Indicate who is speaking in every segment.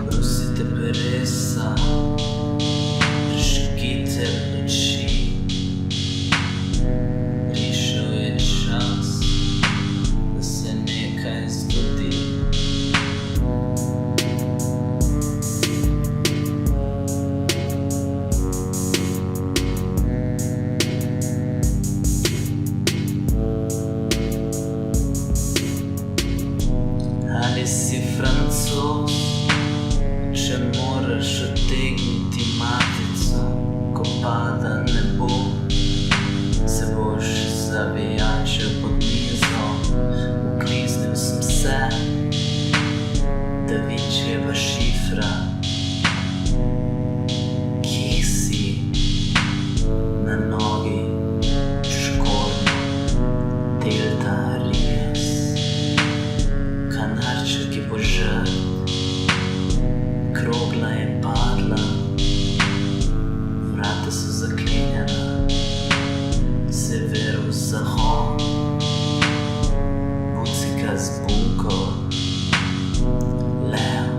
Speaker 1: Prosite peresa, prižgite luči. Prišel je čas, da se nekaj zgodi. Ali si Francoz, če moraš odtegniti matico, ko pada nebo, se boš zavijačil pod mizo. Ukliznil sem se, Da Vinčijeva šifra. Kje si? Na nogi, škornjo, delta ries. Kanarček je požrt, krogla je padla, vrata so zaklenjena, severozahod, bucika z bunko, lev.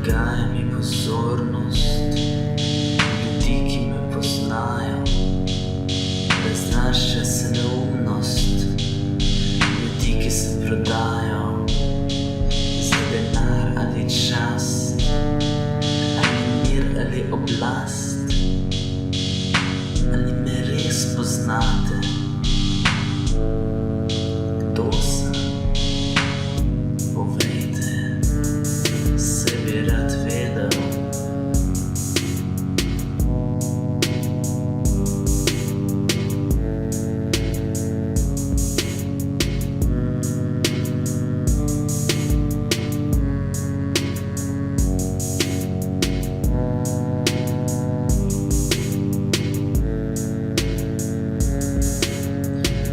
Speaker 1: Gaja mi pozornost ljudi, ki me poznajo, raznaša se neumnost ljudi, ki se prodajo za denar ali čas, ali mir ali oblast. Ali me res poznate? Kdo sem? Povejte, se bi rad vedel.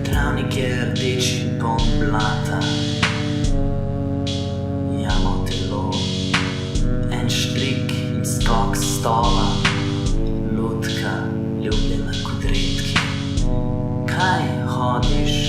Speaker 1: Travnik je rdeč in poln blata, jamo telo, en štrik in skok s stola, lutka, ljubljena kot redki. Kaj hodiš